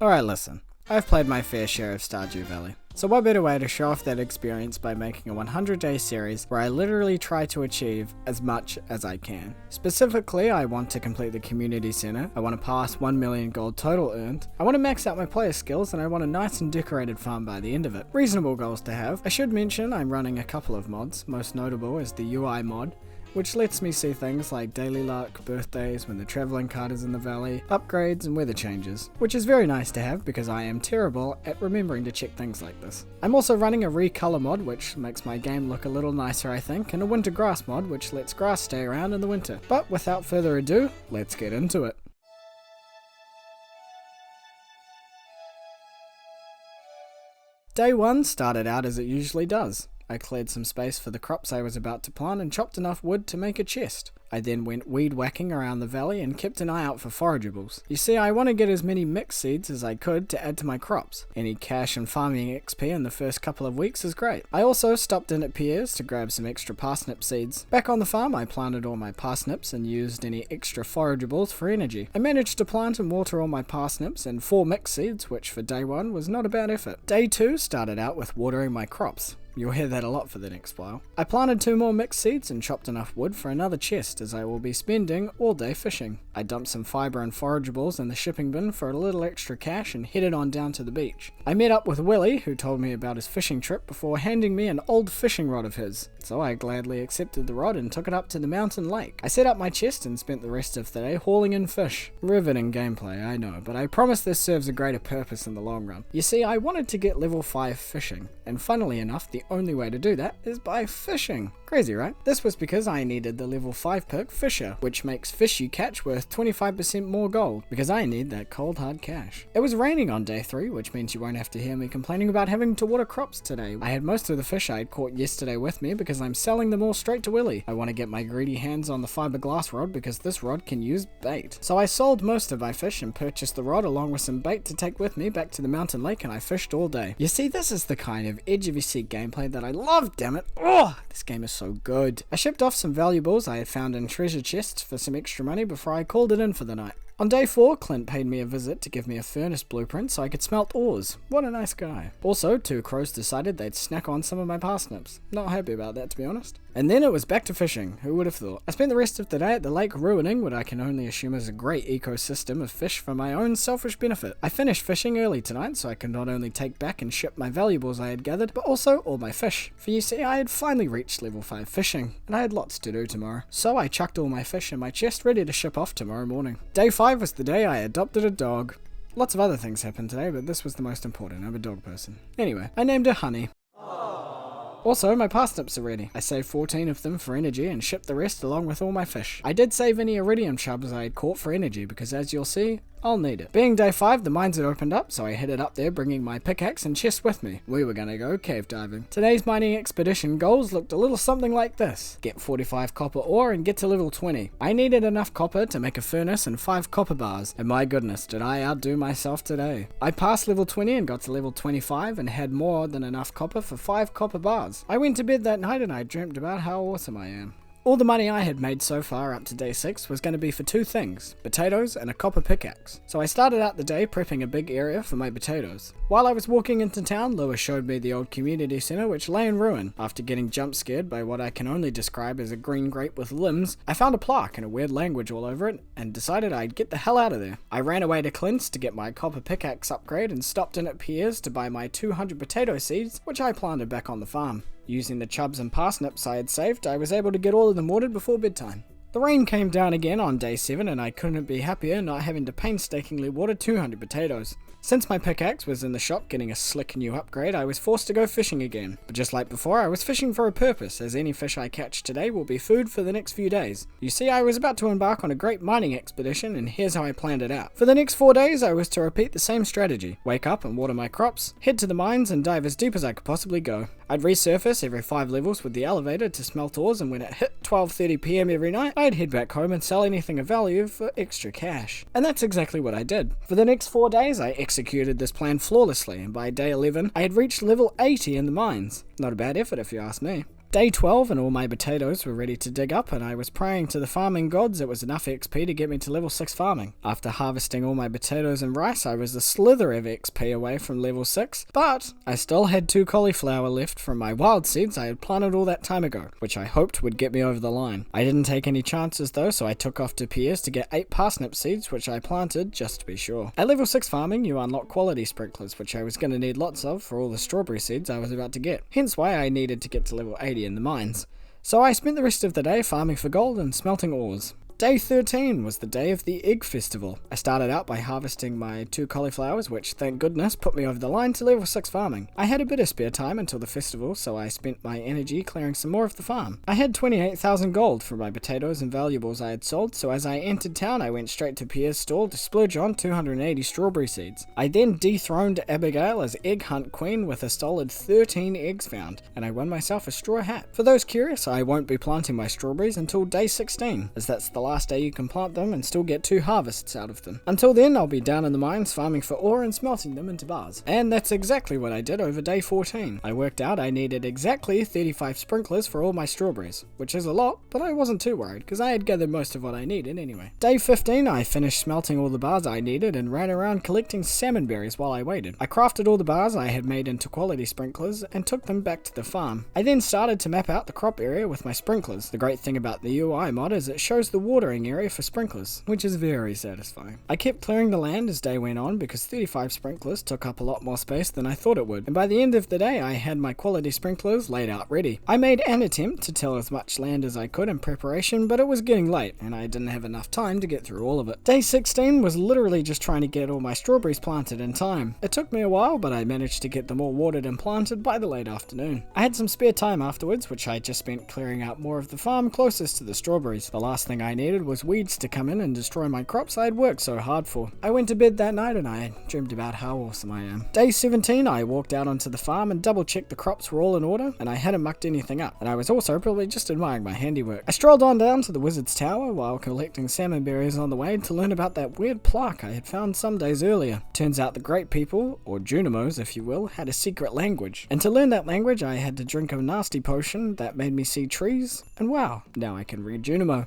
Alright, listen. I've played my fair share of Stardew Valley. So what better way to show off that experience by making a 100-day series where I literally try to achieve as much as I can. Specifically, I want to complete the community center, I want to pass 1 million gold total earned, I want to max out my player skills, and I want a nice and decorated farm by the end of it. Reasonable goals to have. I should mention I'm running a couple of mods, most notable is the UI mod, which lets me see things like daily luck, birthdays, when the travelling cart is in the valley, upgrades and weather changes, which is very nice to have because I am terrible at remembering to check things like this. I'm also running a recolor mod which makes my game look a little nicer I think, and a winter grass mod which lets grass stay around in the winter. But without further ado, let's get into it. Day 1 started out as it usually does. I cleared some space for the crops I was about to plant and chopped enough wood to make a chest. I then went weed whacking around the valley and kept an eye out for forageables. You see, I want to get as many mixed seeds as I could to add to my crops. Any cash and farming XP in the first couple of weeks is great. I also stopped in at Pierre's to grab some extra parsnip seeds. Back on the farm, I planted all my parsnips and used any extra forageables for energy. I managed to plant and water all my parsnips and 4 mixed seeds, which for day 1 was not a bad effort. Day 2 started out with watering my crops. You'll hear that a lot for the next while. I planted 2 more mixed seeds and chopped enough wood for another chest as I will be spending all day fishing. I dumped some fibre and forageables in the shipping bin for a little extra cash and headed on down to the beach. I met up with Willie, who told me about his fishing trip before handing me an old fishing rod of his. So I gladly accepted the rod and took it up to the mountain lake. I set up my chest and spent the rest of the day hauling in fish. Riveting gameplay, I know, but I promise this serves a greater purpose in the long run. You see, I wanted to get level 5 fishing, and funnily enough, the only way to do that is by fishing. Crazy, right? This was because I needed the level 5 perk Fisher, which makes fish you catch worth 25% more gold, because I need that cold hard cash. It was raining on day 3, which means you won't have to hear me complaining about having to water crops today. I had most of the fish I had caught yesterday with me because I'm selling them all straight to Willie. I want to get my greedy hands on the fiberglass rod because this rod can use bait. So I sold most of my fish and purchased the rod along with some bait to take with me back to the mountain lake, and I fished all day. You see, this is the kind of edge of your seat gameplay that I love, damn it. Oh, this game is so good. I shipped off some valuables I had found in treasure chests for some extra money before I called it in for the night. On day 4, Clint paid me a visit to give me a furnace blueprint so I could smelt ores. What a nice guy. Also, 2 crows decided they'd snack on some of my parsnips. Not happy about that, to be honest. And then it was back to fishing. Who would have thought? I spent the rest of the day at the lake ruining what I can only assume is a great ecosystem of fish for my own selfish benefit. I finished fishing early tonight so I could not only take back and ship my valuables I had gathered, but also all my fish. For you see, I had finally reached level 5 fishing, and I had lots to do tomorrow. So I chucked all my fish in my chest ready to ship off tomorrow morning. Day 5 was the day I adopted a dog. Lots of other things happened today, but this was the most important. I'm a dog person. Anyway, I named her Honey. Also, my parsnips are ready. I saved 14 of them for energy and shipped the rest along with all my fish. I did save any iridium chubs I had caught for energy because, as you'll see, I'll need it. Being day 5, the mines had opened up, so I headed up there bringing my pickaxe and chest with me. We were gonna go cave diving. Today's mining expedition goals looked a little something like this. Get 45 copper ore and get to level 20. I needed enough copper to make a furnace and 5 copper bars, and my goodness, did I outdo myself today. I passed level 20 and got to level 25 and had more than enough copper for 5 copper bars. I went to bed that night and I dreamt about how awesome I am. All the money I had made so far up to day 6 was going to be for 2 things, potatoes and a copper pickaxe. So I started out the day prepping a big area for my potatoes. While I was walking into town, Lewis showed me the old community center which lay in ruin. After getting jump scared by what I can only describe as a green grape with limbs, I found a plaque and a weird language all over it and decided I'd get the hell out of there. I ran away to Clint's to get my copper pickaxe upgrade and stopped in at Pierre's to buy my 200 potato seeds, which I planted back on the farm. Using the chubs and parsnips I had saved, I was able to get all of them watered before bedtime. The rain came down again on day 7 and I couldn't be happier not having to painstakingly water 200 potatoes. Since my pickaxe was in the shop getting a slick new upgrade, I was forced to go fishing again. But just like before, I was fishing for a purpose, as any fish I catch today will be food for the next few days. You see, I was about to embark on a great mining expedition, and here's how I planned it out. For the next 4 days, I was to repeat the same strategy. Wake up and water my crops, head to the mines and dive as deep as I could possibly go. I'd resurface every 5 levels with the elevator to smelt ores, and when it hit 12:30 PM every night, I'd head back home and sell anything of value for extra cash. And that's exactly what I did. For the next 4 days, I executed this plan flawlessly, and by day 11, I had reached level 80 in the mines. Not a bad effort if you ask me. Day 12 and all my potatoes were ready to dig up, and I was praying to the farming gods it was enough XP to get me to level 6 farming. After harvesting all my potatoes and rice, I was a slither of XP away from level 6, but I still had 2 cauliflower left from my wild seeds I had planted all that time ago, which I hoped would get me over the line. I didn't take any chances though, so I took off to Pierre's to get 8 parsnip seeds, which I planted just to be sure. At level 6 farming, you unlock quality sprinklers, which I was going to need lots of for all the strawberry seeds I was about to get, hence why I needed to get to level 80 in the mines. So I spent the rest of the day farming for gold and smelting ores. Day 13 was the day of the Egg Festival. I started out by harvesting my 2 cauliflowers, which thank goodness put me over the line to level 6 farming. I had a bit of spare time until the festival, so I spent my energy clearing some more of the farm. I had 28,000 gold from my potatoes and valuables I had sold, so as I entered town I went straight to Pierre's stall to splurge on 280 strawberry seeds. I then dethroned Abigail as egg hunt queen with a solid 13 eggs found, and I won myself a straw hat. For those curious, I won't be planting my strawberries until day 16, as that's the last day you can plant them and still get 2 harvests out of them. Until then, I'll be down in the mines farming for ore and smelting them into bars. And that's exactly what I did over day 14. I worked out I needed exactly 35 sprinklers for all my strawberries, which is a lot, but I wasn't too worried because I had gathered most of what I needed anyway. Day 15, I finished smelting all the bars I needed and ran around collecting salmon berries while I waited. I crafted all the bars I had made into quality sprinklers and took them back to the farm. I then started to map out the crop area with my sprinklers. The great thing about the UI mod is it shows the watering area for sprinklers, which is very satisfying. I kept clearing the land as day went on because 35 sprinklers took up a lot more space than I thought it would, and by the end of the day I had my quality sprinklers laid out ready. I made an attempt to till as much land as I could in preparation, but it was getting late and I didn't have enough time to get through all of it. Day 16 was literally just trying to get all my strawberries planted in time. It took me a while, but I managed to get them all watered and planted by the late afternoon. I had some spare time afterwards, which I just spent clearing out more of the farm closest to the strawberries. The last thing I needed was weeds to come in and destroy my crops I had worked so hard for. I went to bed that night and I dreamed about how awesome I am. Day 17, I walked out onto the farm and double checked the crops were all in order and I hadn't mucked anything up, and I was also probably just admiring my handiwork. I strolled on down to the Wizard's Tower while collecting salmon berries on the way to learn about that weird plaque I had found some days earlier. Turns out the great people, or Junimos if you will, had a secret language, and to learn that language I had to drink a nasty potion that made me see trees, and wow, now I can read Junimo.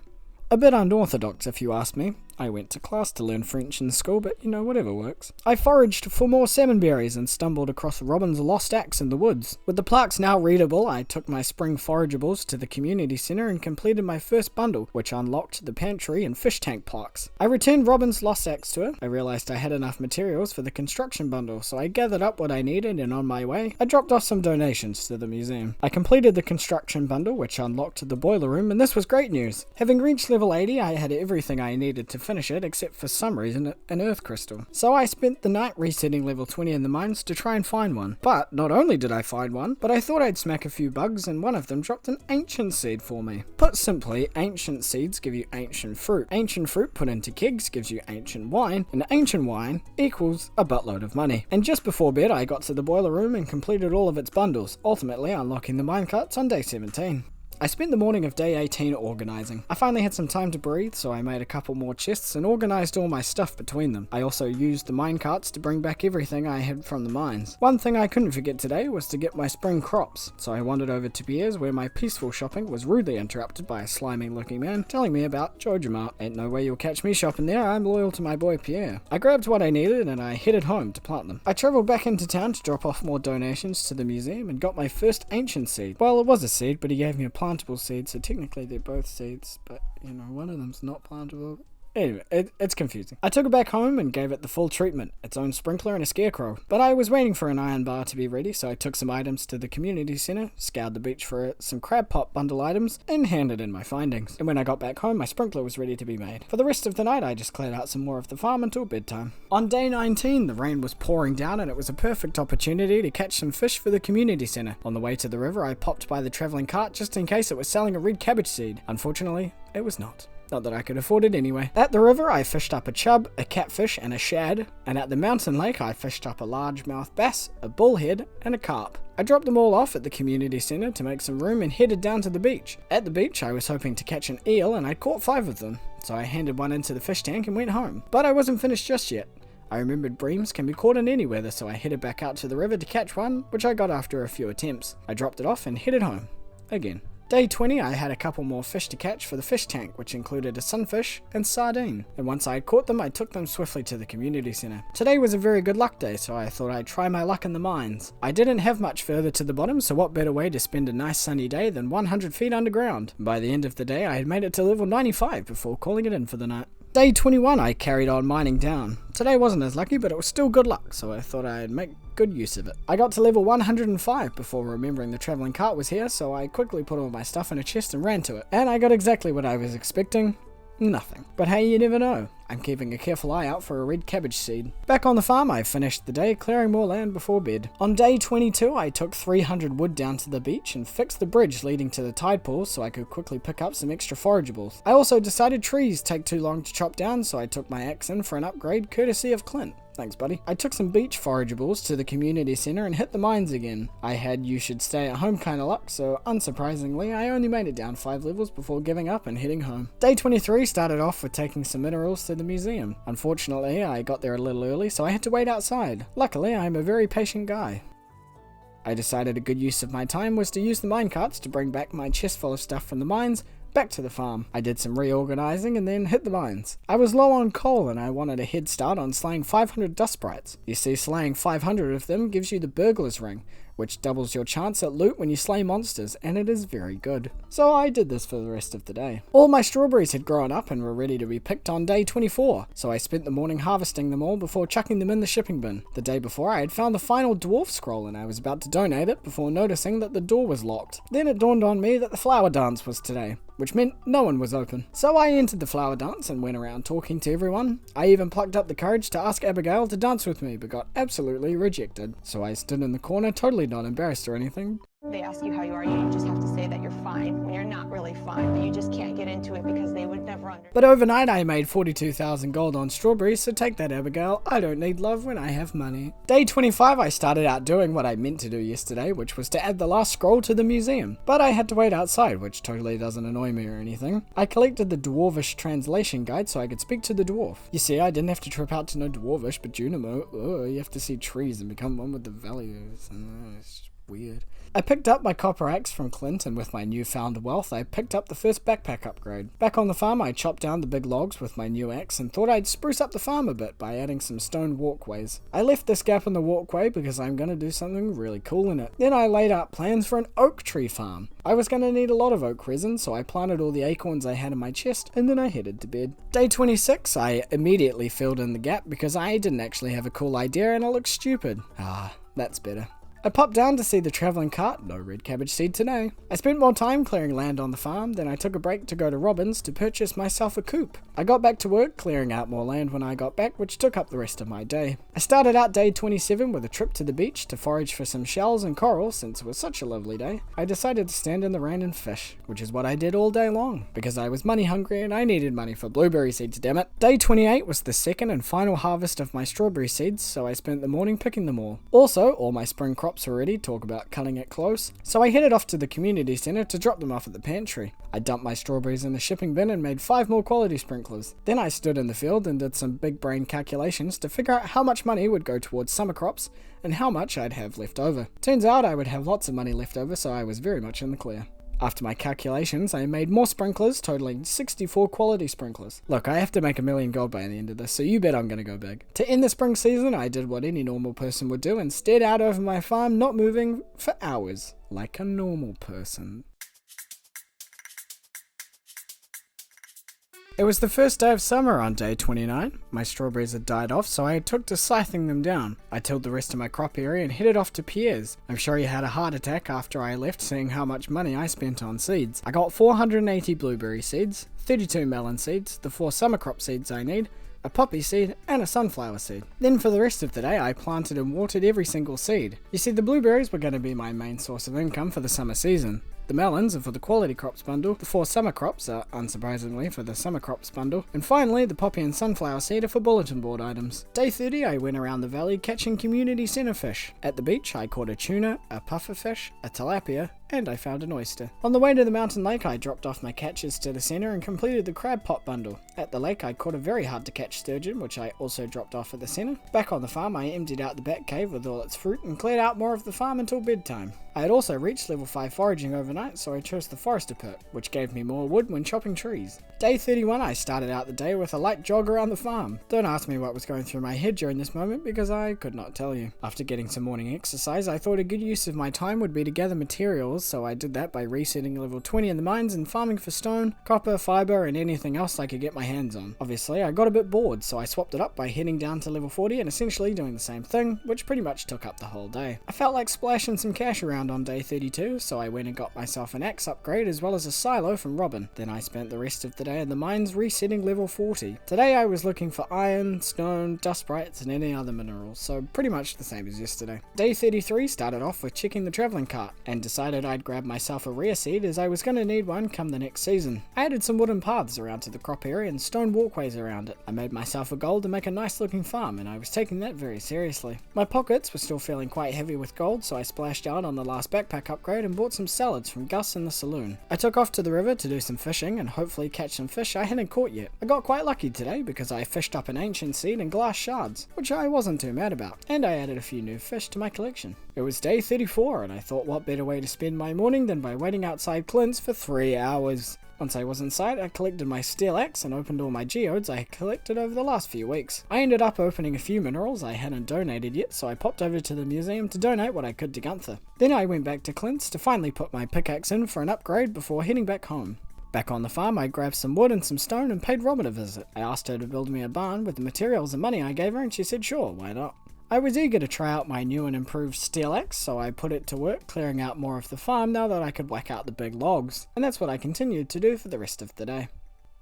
A bit unorthodox if you ask me. I went to class to learn French in school, but whatever works. I foraged for more salmon berries and stumbled across Robin's lost axe in the woods. With the plaques now readable, I took my spring forageables to the community centre and completed my first bundle, which unlocked the pantry and fish tank plaques. I returned Robin's lost axe to her. I realised I had enough materials for the construction bundle, so I gathered up what I needed, and on my way, I dropped off some donations to the museum. I completed the construction bundle, which unlocked the boiler room, and this was great news. Having reached level 80, I had everything I needed to finish it, except for some reason an earth crystal. So I spent the night resetting level 20 in the mines to try and find one. But not only did I find one, but I thought I'd smack a few bugs, and one of them dropped an ancient seed for me. Put simply, ancient seeds give you ancient fruit. Ancient fruit put into kegs gives you ancient wine, and ancient wine equals a buttload of money. And just before bed I got to the boiler room and completed all of its bundles, ultimately unlocking the minecarts on day 17. I spent the morning of day 18 organising. I finally had some time to breathe, so I made a couple more chests and organised all my stuff between them. I also used the minecarts to bring back everything I had from the mines. One thing I couldn't forget today was to get my spring crops, so I wandered over to Pierre's where my peaceful shopping was rudely interrupted by a slimy looking man telling me about Jojima. Ain't no way you'll catch me shopping there, I'm loyal to my boy Pierre. I grabbed what I needed and I headed home to plant them. I travelled back into town to drop off more donations to the museum and got my first ancient seed. Well, it was a seed, but he gave me a plantable seed, so technically they're both seeds, but one of them's not plantable. Anyway, it's confusing. I took it back home and gave it the full treatment, its own sprinkler and a scarecrow. But I was waiting for an iron bar to be ready, so I took some items to the community centre, scoured the beach for some crab pot bundle items, and handed in my findings. And when I got back home, my sprinkler was ready to be made. For the rest of the night, I just cleared out some more of the farm until bedtime. On day 19, the rain was pouring down and it was a perfect opportunity to catch some fish for the community centre. On the way to the river, I popped by the travelling cart just in case it was selling a red cabbage seed. Unfortunately, it was not. Not that I could afford it anyway. At the river, I fished up a chub, a catfish, and a shad. And at the mountain lake, I fished up a largemouth bass, a bullhead, and a carp. I dropped them all off at the community centre to make some room and headed down to the beach. At the beach, I was hoping to catch an eel, and I caught 5 of them. So I handed one into the fish tank and went home. But I wasn't finished just yet. I remembered breams can be caught in any weather, so I headed back out to the river to catch one, which I got after a few attempts. I dropped it off and headed home. again. Day 20, I had a couple more fish to catch for the fish tank, which included a sunfish and sardine. And once I had caught them, I took them swiftly to the community centre. Today was a very good luck day, so I thought I'd try my luck in the mines. I didn't have much further to the bottom, so what better way to spend a nice sunny day than 100 feet underground? By the end of the day, I had made it to level 95 before calling it in for the night. Day 21, I carried on mining down. Today wasn't as lucky, but it was still good luck, so I thought I'd make good use of it. I got to level 105 before remembering the travelling cart was here, so I quickly put all my stuff in a chest and ran to it. And I got exactly what I was expecting. Nothing. But hey, you never know. I'm keeping a careful eye out for a red cabbage seed. Back on the farm, I finished the day clearing more land before bed. On day 22, I took 300 wood down to the beach and fixed the bridge leading to the tide pool so I could quickly pick up some extra forageables. I also decided trees take too long to chop down, so I took my axe in for an upgrade courtesy of Clint. Thanks, buddy. I took some beach forageables to the community centre and hit the mines again. I had you should stay at home kind of luck, so unsurprisingly, I only made it down 5 levels before giving up and heading home. Day 23 started off with taking some minerals to the museum. Unfortunately, I got there a little early, so I had to wait outside. Luckily, I'm a very patient guy. I decided a good use of my time was to use the minecarts to bring back my chest full of stuff from the mines back to the farm. I did some reorganizing and then hit the mines. I was low on coal and I wanted a head start on slaying 500 dust sprites. You see, slaying 500 of them gives you the burglar's ring, which doubles your chance at loot when you slay monsters, and it is very good. So I did this for the rest of the day. All my strawberries had grown up and were ready to be picked on day 24, so I spent the morning harvesting them all before chucking them in the shipping bin. The day before, I had found the final dwarf scroll and I was about to donate it before noticing that the door was locked. Then it dawned on me that the flower dance was today, which meant no one was open. So I entered the flower dance and went around talking to everyone. I even plucked up the courage to ask Abigail to dance with me, but got absolutely rejected. So I stood in the corner, totally not embarrassed or anything. They ask you how you are, you just have to say that you're fine when you're not really fine, but you just can't get into it because they would never understand. But overnight I made 42,000 gold on strawberries, so take that, Abigail. I don't need love when I have money. Day 25 I started out doing what I meant to do yesterday, which was to add the last scroll to the museum. But I had to wait outside, which totally doesn't annoy me or anything. I collected the Dwarvish translation guide so I could speak to the dwarf. You see, I didn't have to trip out to know Dwarvish, but Junimo, you have to see trees and become one with the values. It's just weird. I picked up my copper axe from Clint, and with my newfound wealth, I picked up the first backpack upgrade. Back on the farm, I chopped down the big logs with my new axe and thought I'd spruce up the farm a bit by adding some stone walkways. I left this gap in the walkway because I'm going to do something really cool in it. Then I laid out plans for an oak tree farm. I was going to need a lot of oak resin, so I planted all the acorns I had in my chest, and then I headed to bed. Day 26, I immediately filled in the gap because I didn't actually have a cool idea and it looked stupid. That's better. I popped down to see the travelling cart, no red cabbage seed today. I spent more time clearing land on the farm, then I took a break to go to Robin's to purchase myself a coop. I got back to work, clearing out more land when I got back, which took up the rest of my day. I started out day 27 with a trip to the beach to forage for some shells and coral since it was such a lovely day. I decided to stand in the rain and fish, which is what I did all day long, because I was money hungry and I needed money for blueberry seeds, damn it. Day 28 was the second and final harvest of my strawberry seeds, so I spent the morning picking them all. Also, all my spring crops already, talk about cutting it close, so I headed off to the community centre to drop them off at the pantry. I dumped my strawberries in the shipping bin and made 5 more quality sprinklers. Then I stood in the field and did some big brain calculations to figure out how much money would go towards summer crops and how much I'd have left over. Turns out I would have lots of money left over, so I was very much in the clear. After my calculations, I made more sprinklers, totaling 64 quality sprinklers. Look, I have to make $1 million gold by the end of this, so you bet I'm gonna go big. To end the spring season, I did what any normal person would do and stared out over my farm, not moving for hours, like a normal person. It was the first day of summer on day 29. My strawberries had died off, so I took to scything them down. I tilled the rest of my crop area and headed off to Pierre's. I'm sure he had a heart attack after I left, seeing how much money I spent on seeds. I got 480 blueberry seeds, 32 melon seeds, the 4 summer crop seeds I need, a poppy seed, and a sunflower seed. Then for the rest of the day, I planted and watered every single seed. You see, the blueberries were going to be my main source of income for the summer season. The melons are for the quality crops bundle, the 4 summer crops are, unsurprisingly, for the summer crops bundle, and finally the poppy and sunflower seed are for bulletin board items. Day 30 I went around the valley catching community centre fish. At the beach I caught a tuna, a pufferfish, a tilapia, and I found an oyster. On the way to the mountain lake I dropped off my catches to the centre and completed the crab pot bundle. At the lake I caught a very hard to catch sturgeon, which I also dropped off at the centre. Back on the farm I emptied out the bat cave with all its fruit and cleared out more of the farm until bedtime. I had also reached level 5 foraging overnight, so I chose the forester perk, which gave me more wood when chopping trees. Day 31, I started out the day with a light jog around the farm. Don't ask me what was going through my head during this moment because I could not tell you. After getting some morning exercise, I thought a good use of my time would be to gather materials, so I did that by resetting level 20 in the mines and farming for stone, copper, fiber, and anything else I could get my hands on. Obviously, I got a bit bored, so I swapped it up by heading down to level 40 and essentially doing the same thing, which pretty much took up the whole day. I felt like splashing some cash around on day 32, so I went and got myself an axe upgrade as well as a silo from Robin. Then I spent the rest of the day in the mines resetting level 40. Today I was looking for iron, stone, dust sprites, and any other minerals, so pretty much the same as yesterday. Day 33 started off with checking the travelling cart, and decided I'd grab myself a rare seed as I was going to need one come the next season. I added some wooden paths around to the crop area and stone walkways around it. I made myself a goal to make a nice looking farm, and I was taking that very seriously. My pockets were still feeling quite heavy with gold, so I splashed out on the last backpack upgrade and bought some salads from Gus in the saloon. I took off to the river to do some fishing and hopefully catch some fish I hadn't caught yet. I got quite lucky today because I fished up an ancient seed and glass shards, which I wasn't too mad about, and I added a few new fish to my collection. It was day 34 and I thought what better way to spend my morning than by waiting outside Clint's for 3 hours. Once I was inside, I collected my steel axe and opened all my geodes I had collected over the last few weeks. I ended up opening a few minerals I hadn't donated yet, so I popped over to the museum to donate what I could to Gunther. Then I went back to Clint's to finally put my pickaxe in for an upgrade before heading back home. Back on the farm, I grabbed some wood and some stone and paid Robin a visit. I asked her to build me a barn with the materials and money I gave her, and she said sure, why not. I was eager to try out my new and improved steel axe, so I put it to work clearing out more of the farm now that I could whack out the big logs, and that's what I continued to do for the rest of the day.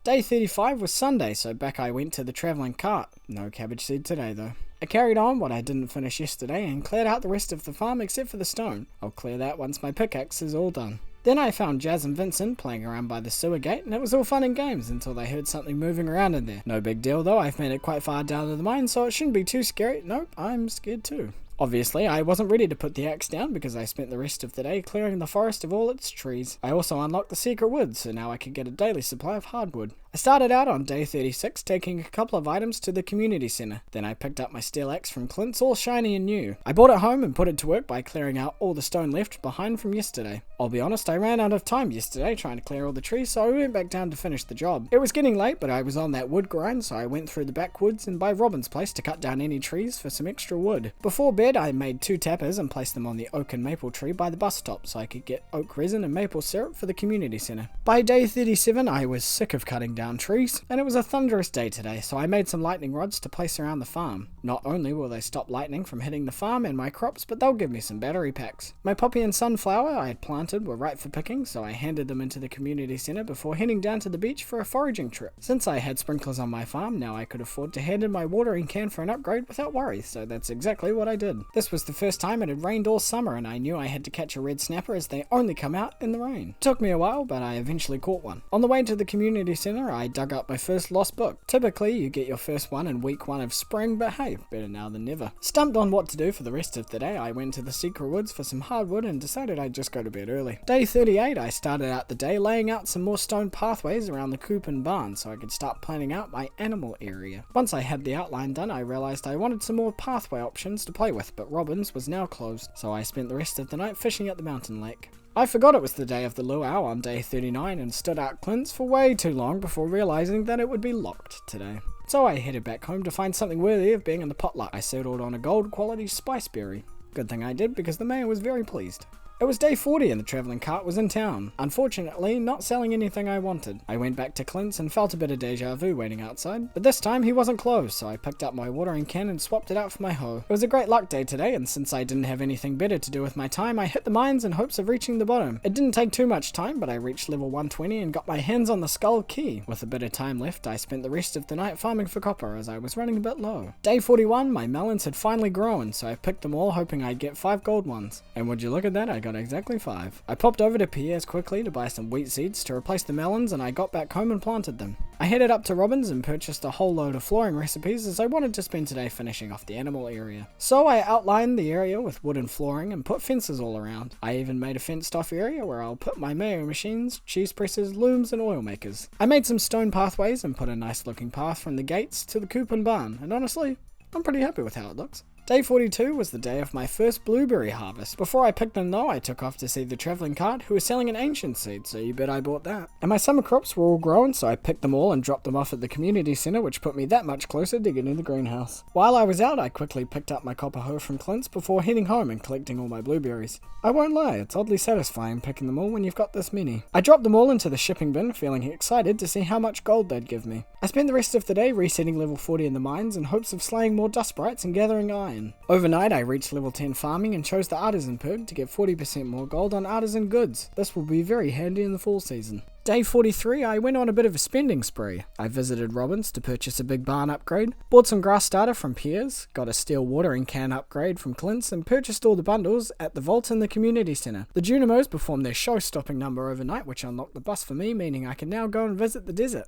Day 35 was Sunday, so back I went to the travelling cart. No cabbage seed today though. I carried on what I didn't finish yesterday and cleared out the rest of the farm except for the stone. I'll clear that once my pickaxe is all done. Then I found Jazz and Vincent playing around by the sewer gate, and it was all fun and games until they heard something moving around in there. No big deal though, I've made it quite far down to the mine, so it shouldn't be too scary. Nope, I'm scared too. Obviously, I wasn't ready to put the axe down because I spent the rest of the day clearing the forest of all its trees. I also unlocked the secret woods, so now I could get a daily supply of hardwood. I started out on day 36 taking a couple of items to the community centre. Then I picked up my steel axe from Clint's all shiny and new. I brought it home and put it to work by clearing out all the stone left behind from yesterday. I'll be honest, I ran out of time yesterday trying to clear all the trees, so I went back down to finish the job. It was getting late, but I was on that wood grind, so I went through the backwoods and by Robin's place to cut down any trees for some extra wood. Before bed, I made 2 tappers and placed them on the oak and maple tree by the bus stop so I could get oak resin and maple syrup for the community centre. By day 37, I was sick of cutting down trees, and it was a thunderous day today, so I made some lightning rods to place around the farm. Not only will they stop lightning from hitting the farm and my crops, but they'll give me some battery packs. My poppy and sunflower I had planted were ripe for picking, so I handed them into the community centre before heading down to the beach for a foraging trip. Since I had sprinklers on my farm, now I could afford to hand in my watering can for an upgrade without worry, so that's exactly what I did. This was the first time it had rained all summer, and I knew I had to catch a red snapper as they only come out in the rain. It took me a while, but I eventually caught one. On the way to the community centre, I dug up my first lost book. Typically, you get your first one in week 1 of spring, but hey, better now than never. Stumped on what to do for the rest of the day, I went to the secret woods for some hardwood and decided I'd just go to bed early. Day 38, I started out the day laying out some more stone pathways around the coop and barn so I could start planning out my animal area. Once I had the outline done, I realised I wanted some more pathway options to play with, but Robin's was now closed, so I spent the rest of the night fishing at the mountain lake. I forgot it was the day of the luau on day 39 and stood out Clint's for way too long before realising that it would be locked today. So I headed back home to find something worthy of being in the potluck. I settled on a gold quality spiceberry. Good thing I did because the mayor was very pleased. It was day 40 and the travelling cart was in town. Unfortunately, not selling anything I wanted. I went back to Clint's and felt a bit of deja vu waiting outside, but this time he wasn't closed, so I picked up my watering can and swapped it out for my hoe. It was a great luck day today, and since I didn't have anything better to do with my time, I hit the mines in hopes of reaching the bottom. It didn't take too much time, but I reached level 120 and got my hands on the skull key. With a bit of time left, I spent the rest of the night farming for copper as I was running a bit low. Day 41, my melons had finally grown, so I picked them all hoping I'd get 5 gold ones. And would you look at that, I got exactly 5. I popped over to Pierre's quickly to buy some wheat seeds to replace the melons, and I got back home and planted them. I headed up to Robin's and purchased a whole load of flooring recipes as I wanted to spend today finishing off the animal area. So I outlined the area with wooden flooring and put fences all around. I even made a fenced off area where I'll put my mayo machines, cheese presses, looms and oil makers. I made some stone pathways and put a nice looking path from the gates to the coop and barn, and honestly, I'm pretty happy with how it looks. Day 42 was the day of my first blueberry harvest. Before I picked them though, I took off to see the travelling cart who was selling an ancient seed, so you bet I bought that. And my summer crops were all grown, so I picked them all and dropped them off at the community centre, which put me that much closer to getting the greenhouse. While I was out, I quickly picked up my copper hoe from Clint's before heading home and collecting all my blueberries. I won't lie, it's oddly satisfying picking them all when you've got this many. I dropped them all into the shipping bin, feeling excited to see how much gold they'd give me. I spent the rest of the day resetting level 40 in the mines in hopes of slaying more dust sprites and gathering iron. Overnight, I reached level 10 farming and chose the artisan perk to get 40% more gold on artisan goods. This will be very handy in the fall season. Day 43, I went on a bit of a spending spree. I visited Robin's to purchase a big barn upgrade, bought some grass starter from Piers, got a steel watering can upgrade from Clint's, and purchased all the bundles at the vault in the community centre. The Junimos performed their show-stopping number overnight, which unlocked the bus for me, meaning I can now go and visit the desert.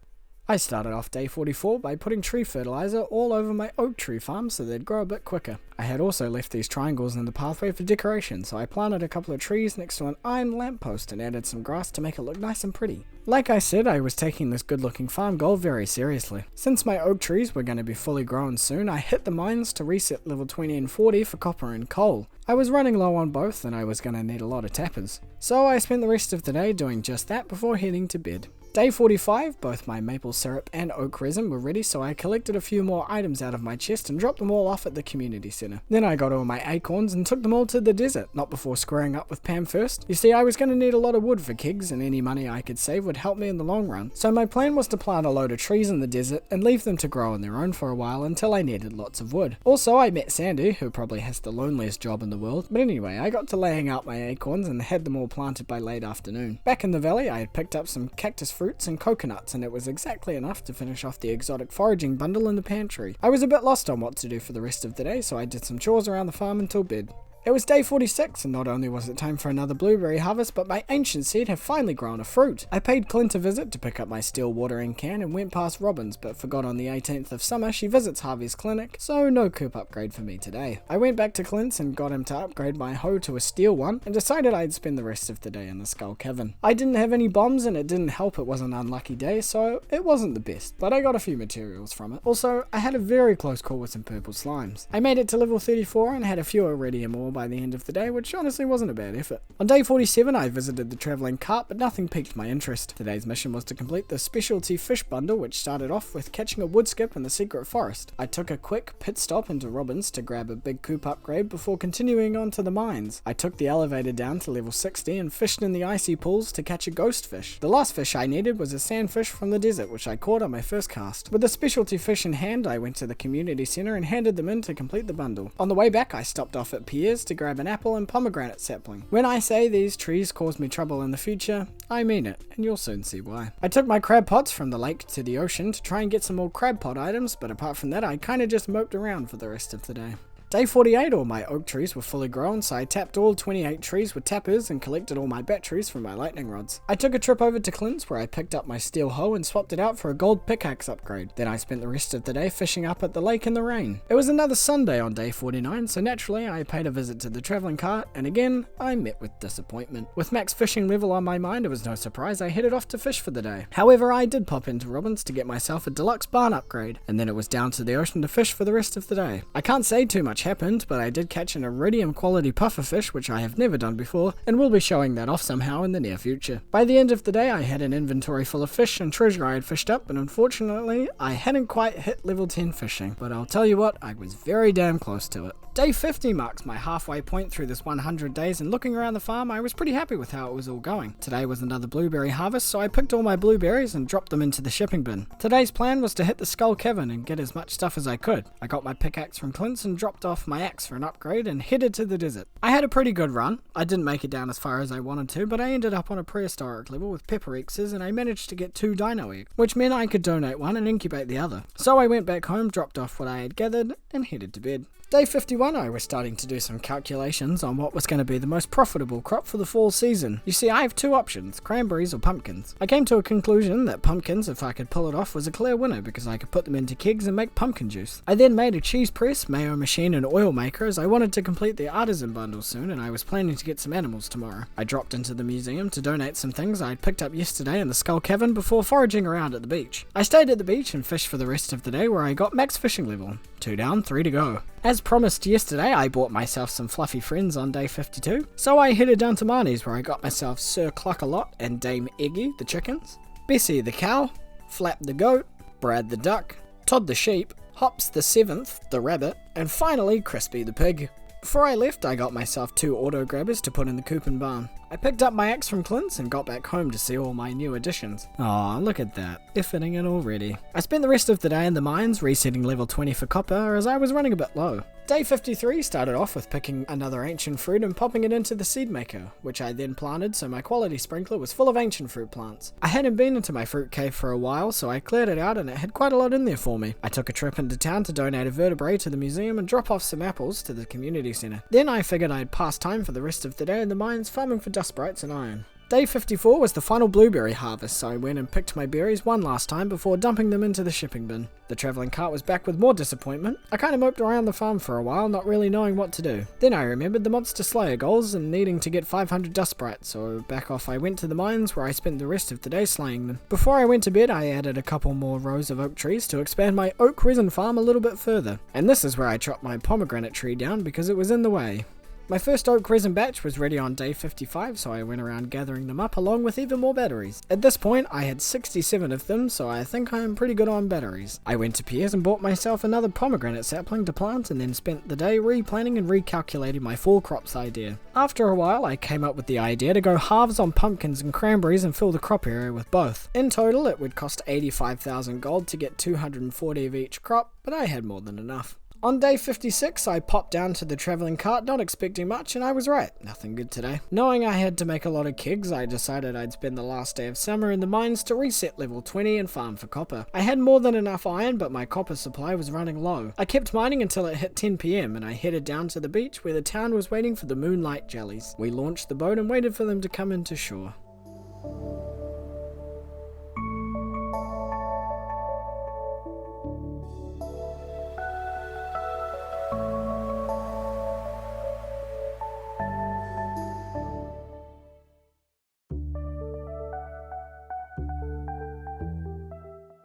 I started off day 44 by putting tree fertilizer all over my oak tree farm so they'd grow a bit quicker. I had also left these triangles in the pathway for decoration, so I planted a couple of trees next to an iron lamppost and added some grass to make it look nice and pretty. Like I said, I was taking this good looking farm goal very seriously. Since my oak trees were going to be fully grown soon, I hit the mines to reset level 20 and 40 for copper and coal. I was running low on both and I was going to need a lot of tappers. So I spent the rest of the day doing just that before heading to bed. Day 45, both my maple syrup and oak resin were ready, so I collected a few more items out of my chest and dropped them all off at the community centre. Then I got all my acorns and took them all to the desert, not before squaring up with Pam first. You see, I was going to need a lot of wood for kegs, and any money I could save would help me in the long run. So my plan was to plant a load of trees in the desert and leave them to grow on their own for a while until I needed lots of wood. Also, I met Sandy, who probably has the loneliest job in the world, but anyway, I got to laying out my acorns and had them all planted by late afternoon. Back in the valley, I had picked up some cactus fruits and coconuts, and it was exactly enough to finish off the exotic foraging bundle in the pantry. I was a bit lost on what to do for the rest of the day, so I did some chores around the farm until bed. It was day 46, and not only was it time for another blueberry harvest, but my ancient seed had finally grown a fruit. I paid Clint a visit to pick up my steel watering can and went past Robin's, but forgot on the 18th of summer she visits Harvey's clinic, so no coop upgrade for me today. I went back to Clint's and got him to upgrade my hoe to a steel one, and decided I'd spend the rest of the day in the Skull Cavern. I didn't have any bombs, and it didn't help it was an unlucky day, so it wasn't the best, but I got a few materials from it. Also, I had a very close call with some purple slimes. I made it to level 34 and had a few iridium ore by the end of the day, which honestly wasn't a bad effort. On day 47 I visited the travelling cart, but nothing piqued my interest. Today's mission was to complete the specialty fish bundle, which started off with catching a wood skip in the secret forest. I took a quick pit stop into Robin's to grab a big coop upgrade before continuing on to the mines. I took the elevator down to level 60 and fished in the icy pools to catch a ghost fish. The last fish I needed was a sandfish from the desert, which I caught on my first cast. With the specialty fish in hand, I went to the community centre and handed them in to complete the bundle. On the way back I stopped off at Piers to grab an apple and pomegranate sapling. When I say these trees cause me trouble in the future, I mean it, and you'll soon see why. I took my crab pots from the lake to the ocean to try and get some more crab pot items, but apart from that I kinda just moped around for the rest of the day. Day 48, all my oak trees were fully grown, so I tapped all 28 trees with tappers and collected all my batteries from my lightning rods. I took a trip over to Clint's where I picked up my steel hoe and swapped it out for a gold pickaxe upgrade. Then I spent the rest of the day fishing up at the lake in the rain. It was another Sunday on day 49, so naturally I paid a visit to the travelling cart, and again, I met with disappointment. With max fishing level on my mind, it was no surprise I headed off to fish for the day. However, I did pop into Robin's to get myself a deluxe barn upgrade, and then it was down to the ocean to fish for the rest of the day. I can't say too much happened, but I did catch an iridium quality pufferfish, which I have never done before, and will be showing that off somehow in the near future. By the end of the day I had an inventory full of fish and treasure I had fished up, but unfortunately I hadn't quite hit level 10 fishing, but I'll tell you what, I was very damn close to it. Day 50 marks my halfway point through this 100 days, and looking around the farm I was pretty happy with how it was all going. Today was another blueberry harvest, so I picked all my blueberries and dropped them into the shipping bin. Today's plan was to hit the Skull Cavern and get as much stuff as I could. I got my pickaxe from Clint's and dropped off my axe for an upgrade and headed to the desert. I had a pretty good run. I didn't make it down as far as I wanted to, but I ended up on a prehistoric level with pepper X's, and I managed to get 2 dino eggs, which meant I could donate one and incubate the other. So I went back home, dropped off what I had gathered, and headed to bed. Day 51 I was starting to do some calculations on what was going to be the most profitable crop for the fall season. You see, I have 2 options, cranberries or pumpkins. I came to a conclusion that pumpkins, if I could pull it off, was a clear winner because I could put them into kegs and make pumpkin juice. I then made a cheese press, mayo machine and oil maker as I wanted to complete the artisan bundle soon, and I was planning to get some animals tomorrow. I dropped into the museum to donate some things I had picked up yesterday in the Skull Cavern before foraging around at the beach. I stayed at the beach and fished for the rest of the day where I got max fishing level. 2 down, 3 to go. As promised yesterday, I bought myself some fluffy friends on day 52, so I headed down to Marnie's where I got myself Sir Cluck-a-Lot and Dame Eggy the chickens, Bessie the cow, Flap the goat, Brad the duck, Todd the sheep, Hops the seventh the rabbit, and finally Crispy the pig. Before I left, I got myself 2 auto grabbers to put in the coop and barn. I picked up my axe from Clint's and got back home to see all my new additions. Aw, look at that. They're fitting in already. I spent the rest of the day in the mines resetting level 20 for copper as I was running a bit low. Day 53 started off with picking another ancient fruit and popping it into the seed maker, which I then planted so my quality sprinkler was full of ancient fruit plants. I hadn't been into my fruit cave for a while, so I cleared it out and it had quite a lot in there for me. I took a trip into town to donate a vertebrae to the museum and drop off some apples to the community centre. Then I figured I'd pass time for the rest of the day in the mines farming for dust sprites and iron. Day 54 was the final blueberry harvest, so I went and picked my berries one last time before dumping them into the shipping bin. The travelling cart was back with more disappointment. I kinda moped around the farm for a while, not really knowing what to do. Then I remembered the Monster Slayer goals and needing to get 500 dust sprites, so back off I went to the mines where I spent the rest of the day slaying them. Before I went to bed, I added a couple more rows of oak trees to expand my oak resin farm a little bit further. And this is where I chopped my pomegranate tree down because it was in the way. My first oak resin batch was ready on day 55, so I went around gathering them up along with even more batteries. At this point, I had 67 of them, so I think I am pretty good on batteries. I went to Pierre's and bought myself another pomegranate sapling to plant and then spent the day replanning and recalculating my fall crops idea. After a while, I came up with the idea to go halves on pumpkins and cranberries and fill the crop area with both. In total, it would cost 85,000 gold to get 240 of each crop, but I had more than enough. On day 56, I popped down to the travelling cart, not expecting much, and I was right. Nothing good today. Knowing I had to make a lot of kegs, I decided I'd spend the last day of summer in the mines to reset level 20 and farm for copper. I had more than enough iron, but my copper supply was running low. I kept mining until it hit 10 PM, and I headed down to the beach where the town was waiting for the moonlight jellies. We launched the boat and waited for them to come into shore.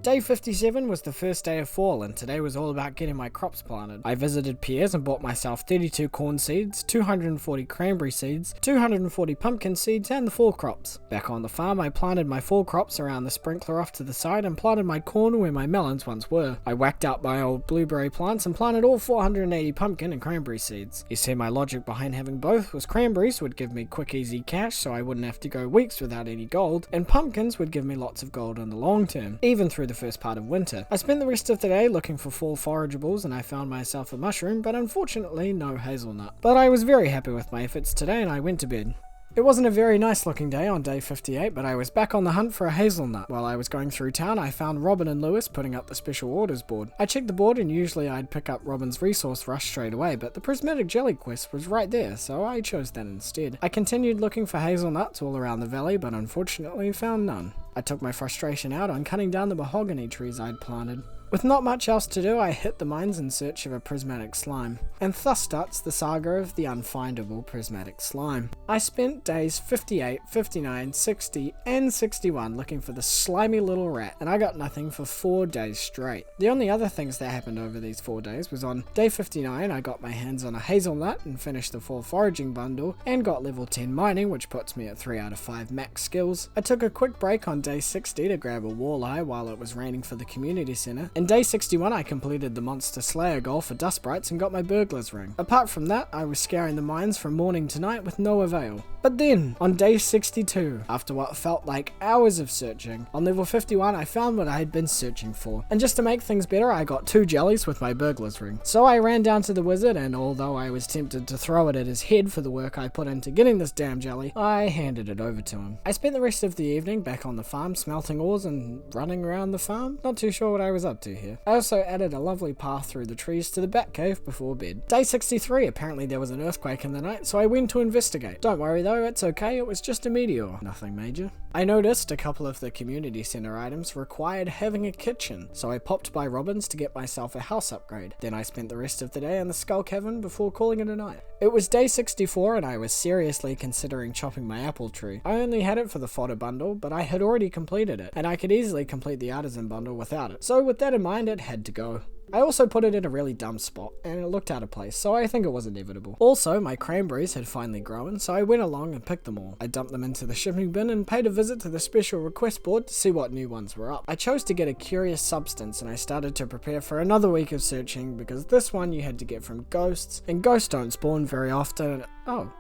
Day 57 was the first day of fall, and today was all about getting my crops planted. I visited Pierre's and bought myself 32 corn seeds, 240 cranberry seeds, 240 pumpkin seeds, and the fall crops. Back on the farm, I planted my fall crops around the sprinkler off to the side and planted my corn where my melons once were. I whacked out my old blueberry plants and planted all 480 pumpkin and cranberry seeds. You see, my logic behind having both was cranberries would give me quick easy cash so I wouldn't have to go weeks without any gold, and pumpkins would give me lots of gold in the long term, even through the first part of winter. I spent the rest of the day looking for fall forageables and I found myself a mushroom, but unfortunately no hazelnut. But I was very happy with my efforts today and I went to bed. It wasn't a very nice looking day on day 58, but I was back on the hunt for a hazelnut. While I was going through town, I found Robin and Lewis putting up the special orders board. I checked the board and usually I'd pick up Robin's resource rush straight away, but the prismatic jelly quest was right there, so I chose that instead. I continued looking for hazelnuts all around the valley, but unfortunately found none. I took my frustration out on cutting down the mahogany trees I'd planted. With not much else to do, I hit the mines in search of a prismatic slime, and thus starts the saga of the unfindable prismatic slime. I spent days 58, 59, 60, and 61 looking for the slimy little rat, and I got nothing for 4 days straight. The only other things that happened over these 4 days was on day 59, I got my hands on a hazelnut and finished the fall foraging bundle, and got level 10 mining, which puts me at 3 out of 5 max skills. I took a quick break on day 60 to grab a walleye while it was raining for the community centre. In day 61 I completed the Monster Slayer goal for dust sprites and got my burglar's ring. Apart from that, I was scouring the mines from morning to night with no avail. But then, on day 62, after what felt like hours of searching, on level 51 I found what I had been searching for. And just to make things better, I got 2 jellies with my burglar's ring. So I ran down to the wizard, and although I was tempted to throw it at his head for the work I put into getting this damn jelly, I handed it over to him. I spent the rest of the evening back on the farm smelting ores and running around the farm. Not too sure what I was up to here. I also added a lovely path through the trees to the bat cave before bed. Day 63, apparently there was an earthquake in the night, so I went to investigate. Don't worry though, it's okay, it was just a meteor. Nothing major. I noticed a couple of the community center items required having a kitchen, so I popped by Robin's to get myself a house upgrade. Then I spent the rest of the day in the Skull Cavern before calling it a night. It was day 64 and I was seriously considering chopping my apple tree. I only had it for the fodder bundle, but I had already completed it, and I could easily complete the artisan bundle without it. So with that in mind, it had to go. I also put it in a really dumb spot, and it looked out of place, so I think it was inevitable. Also, my cranberries had finally grown, so I went along and picked them all. I dumped them into the shipping bin and paid a visit to the special request board to see what new ones were up. I chose to get a curious substance, and I started to prepare for another week of searching, because this one you had to get from ghosts, and ghosts don't spawn very often. Oh,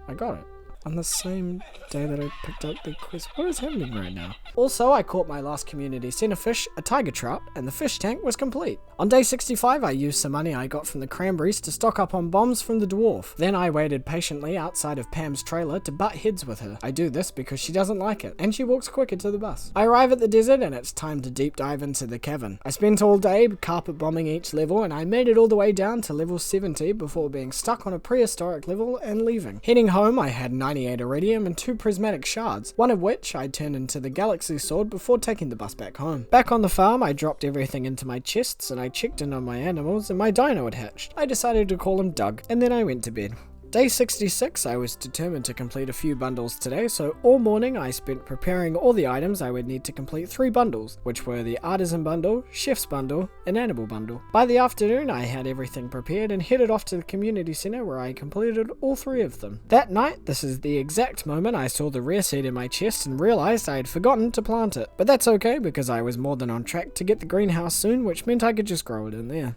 I got it. On the same day that I picked up the quest. What is happening right now? Also, I caught my last community center fish, a tiger trout, and the fish tank was complete. On day 65, I used some money I got from the cranberries to stock up on bombs from the dwarf. Then I waited patiently outside of Pam's trailer to butt heads with her. I do this because she doesn't like it, and she walks quicker to the bus. I arrive at the desert, and it's time to deep dive into the cavern. I spent all day carpet bombing each level, and I made it all the way down to level 70 before being stuck on a prehistoric level and leaving. Heading home, I had 98 iridium and 2 prismatic shards, one of which I turned into the galaxy sword before taking the bus back home. Back on the farm, I dropped everything into my chests and I checked in on my animals, and my dino had hatched. I decided to call him Doug, and then I went to bed. Day 66, I was determined to complete a few bundles today, so all morning I spent preparing all the items I would need to complete 3 bundles, which were the Artisan Bundle, Chef's Bundle, and Animal Bundle. By the afternoon, I had everything prepared and headed off to the community center where I completed all 3 of them. That night, this is the exact moment I saw the rare seed in my chest and realized I had forgotten to plant it. But that's okay, because I was more than on track to get the greenhouse soon, which meant I could just grow it in there.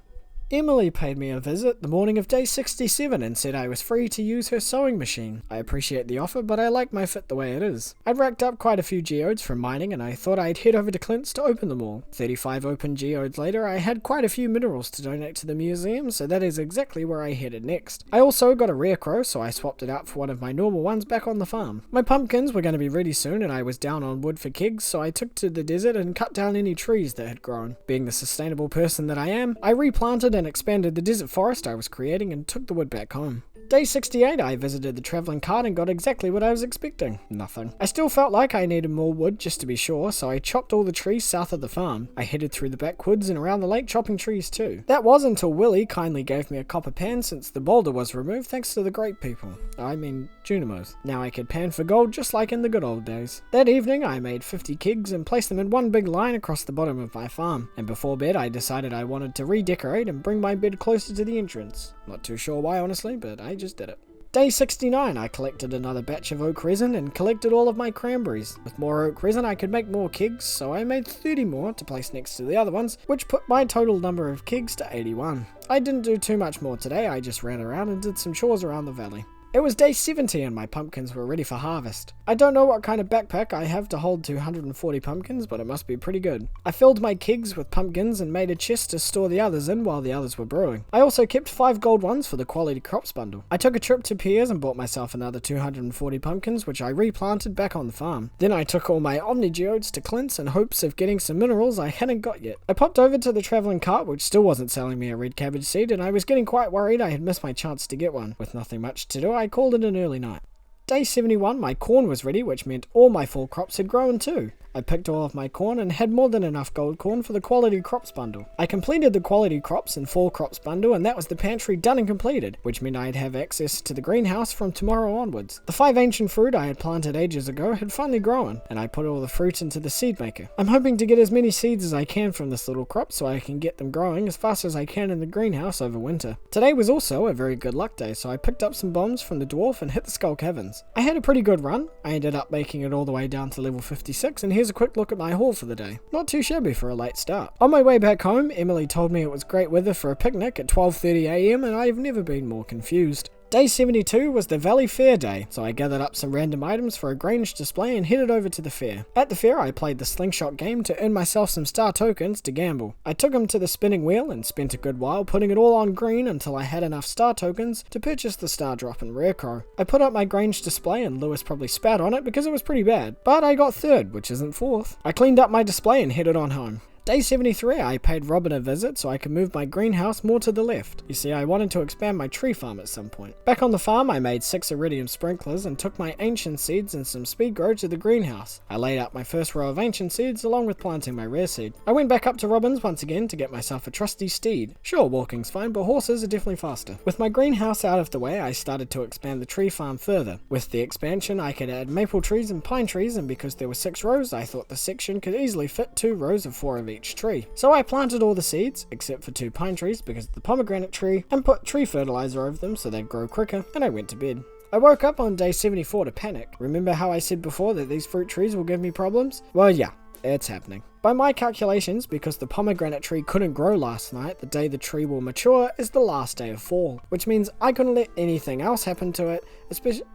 Emily paid me a visit the morning of day 67 and said I was free to use her sewing machine. I appreciate the offer, but I like my fit the way it is. I'd racked up quite a few geodes from mining, and I thought I'd head over to Clint's to open them all. 35 open geodes later, I had quite a few minerals to donate to the museum, so that is exactly where I headed next. I also got a rare crow, so I swapped it out for one of my normal ones back on the farm. My pumpkins were going to be ready soon, and I was down on wood for kegs, so I took to the desert and cut down any trees that had grown. Being the sustainable person that I am, I replanted and expanded the desert forest I was creating and took the wood back home. Day 68, I visited the travelling cart and got exactly what I was expecting. Nothing. I still felt like I needed more wood just to be sure, so I chopped all the trees south of the farm. I headed through the backwoods and around the lake chopping trees too. That was until Willie kindly gave me a copper pan since the boulder was removed thanks to the great people. I mean, Junimos. Now I could pan for gold just like in the good old days. That evening, I made 50 kegs and placed them in one big line across the bottom of my farm. And before bed, I decided I wanted to redecorate and bring my bed closer to the entrance. Not too sure why honestly, but I just did it. Day 69, I collected another batch of oak resin and collected all of my cranberries. With more oak resin, I could make more kegs, so I made 30 more to place next to the other ones, which put my total number of kegs to 81. I didn't do too much more today, I just ran around and did some chores around the valley. It was day 70 and my pumpkins were ready for harvest. I don't know what kind of backpack I have to hold 240 pumpkins, but it must be pretty good. I filled my kegs with pumpkins and made a chest to store the others in while the others were brewing. I also kept 5 gold ones for the quality crops bundle. I took a trip to Piers and bought myself another 240 pumpkins, which I replanted back on the farm. Then I took all my omni geodes to Clint's in hopes of getting some minerals I hadn't got yet. I popped over to the travelling cart, which still wasn't selling me a red cabbage seed, and I was getting quite worried I had missed my chance to get one. With nothing much to do, I called it an early night. Day 71, my corn was ready, which meant all my fall crops had grown too. I picked all of my corn and had more than enough gold corn for the quality crops bundle. I completed the quality crops and fall crops bundle, and that was the pantry done and completed, which meant I'd have access to the greenhouse from tomorrow onwards. The 5 ancient fruit I had planted ages ago had finally grown, and I put all the fruit into the seed maker. I'm hoping to get as many seeds as I can from this little crop so I can get them growing as fast as I can in the greenhouse over winter. Today was also a very good luck day, so I picked up some bombs from the dwarf and hit the skull caverns. I had a pretty good run. I ended up making it all the way down to level 56, and here's a quick look at my haul for the day. Not too shabby for a late start. On my way back home, Emily told me it was great weather for a picnic at 12:30 AM, and I've never been more confused. Day 72 was the Valley Fair day, so I gathered up some random items for a Grange display and headed over to the fair. At the fair, I played the slingshot game to earn myself some star tokens to gamble. I took them to the spinning wheel and spent a good while putting it all on green until I had enough star tokens to purchase the star drop and rare crow. I put up my Grange display and Lewis probably spat on it because it was pretty bad, but I got third, which isn't fourth. I cleaned up my display and headed on home. Day 73, I paid Robin a visit so I could move my greenhouse more to the left. You see, I wanted to expand my tree farm at some point. Back on the farm, I made 6 iridium sprinklers and took my ancient seeds and some speed grow to the greenhouse. I laid out my first row of ancient seeds along with planting my rare seed. I went back up to Robin's once again to get myself a trusty steed. Sure, walking's fine, but horses are definitely faster. With my greenhouse out of the way, I started to expand the tree farm further. With the expansion, I could add maple trees and pine trees, and because there were 6 rows, I thought the section could easily fit 2 rows of 4 of each. each tree. So I planted all the seeds, except for 2 pine trees because of the pomegranate tree, and put tree fertilizer over them so they'd grow quicker, and I went to bed. I woke up on day 74 to panic. Remember how I said before that these fruit trees will give me problems? Well, yeah, it's happening. By my calculations, because the pomegranate tree couldn't grow last night, the day the tree will mature is the last day of fall, which means I couldn't let anything else happen to it, especially...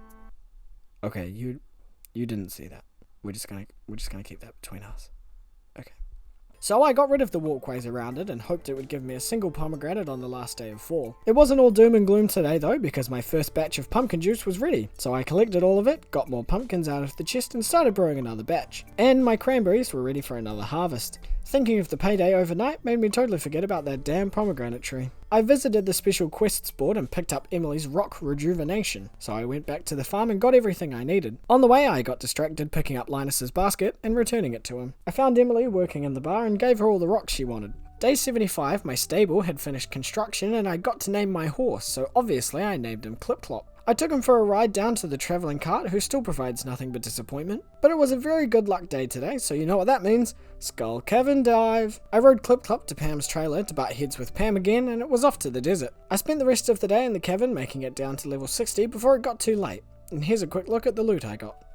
Okay, you didn't see that. We're just gonna keep that between us. Okay. So I got rid of the walkways around it and hoped it would give me a single pomegranate on the last day of fall. It wasn't all doom and gloom today though, because my first batch of pumpkin juice was ready. So I collected all of it, got more pumpkins out of the chest and started brewing another batch. And my cranberries were ready for another harvest. Thinking of the payday overnight made me totally forget about that damn pomegranate tree. I visited the special quests board and picked up Emily's rock rejuvenation, so I went back to the farm and got everything I needed. On the way I got distracted picking up Linus's basket and returning it to him. I found Emily working in the bar and gave her all the rocks she wanted. Day 75, my stable had finished construction and I got to name my horse, so obviously I named him Clip Clop. I took him for a ride down to the travelling cart, who still provides nothing but disappointment. But it was a very good luck day today, so you know what that means. Skull Cavern Dive! I rode Clip Clop to Pam's trailer to butt heads with Pam again, and it was off to the desert. I spent the rest of the day in the cavern making it down to level 60 before it got too late. And here's a quick look at the loot I got.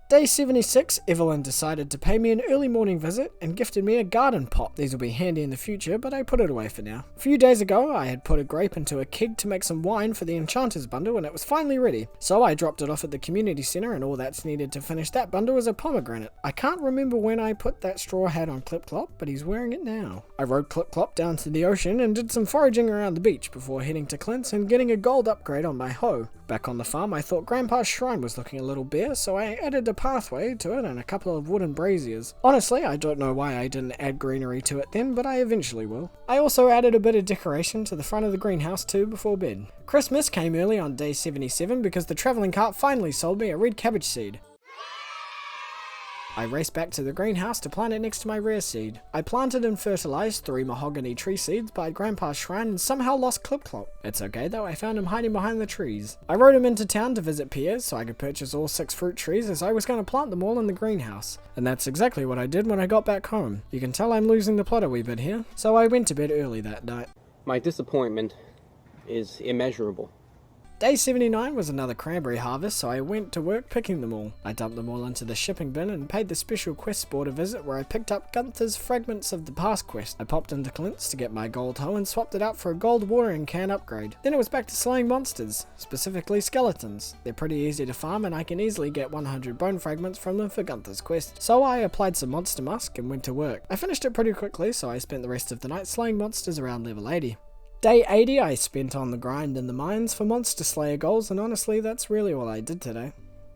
Day 76, Evelyn decided to pay me an early morning visit and gifted me a garden pot. These will be handy in the future, but I put it away for now. A few days ago, I had put a grape into a keg to make some wine for the Enchanter's bundle and it was finally ready. So I dropped it off at the community centre and all that's needed to finish that bundle is a pomegranate. I can't remember when I put that straw hat on Clip Clop, but he's wearing it now. I rode Clip Clop down to the ocean and did some foraging around the beach before heading to Clint's and getting a gold upgrade on my hoe. Back on the farm, I thought Grandpa's shrine was looking a little bare, so I added a pathway to it and a couple of wooden braziers. Honestly, I don't know why I didn't add greenery to it then, but I eventually will. I also added a bit of decoration to the front of the greenhouse too before bed. Christmas came early on day 77 because the travelling cart finally sold me a red cabbage seed. I raced back to the greenhouse to plant it next to my rare seed. I planted and fertilized 3 mahogany tree seeds by Grandpa's shrine and somehow lost Clip Clop. It's okay though, I found him hiding behind the trees. I rode him into town to visit Pierre's so I could purchase all 6 fruit trees as I was going to plant them all in the greenhouse. And that's exactly what I did when I got back home. You can tell I'm losing the plot a wee bit here, so I went to bed early that night. My disappointment is immeasurable. Day 79 was another cranberry harvest, so I went to work picking them all. I dumped them all into the shipping bin and paid the special quest board a visit where I picked up Gunther's fragments of the past quest. I popped into Clint's to get my gold hoe and swapped it out for a gold watering can upgrade. Then it was back to slaying monsters, specifically skeletons. They're pretty easy to farm and I can easily get 100 bone fragments from them for Gunther's quest. So I applied some monster musk and went to work. I finished it pretty quickly, so I spent the rest of the night slaying monsters around level 80. Day 80 I spent on the grind in the mines for monster slayer goals, and honestly that's really all I did today.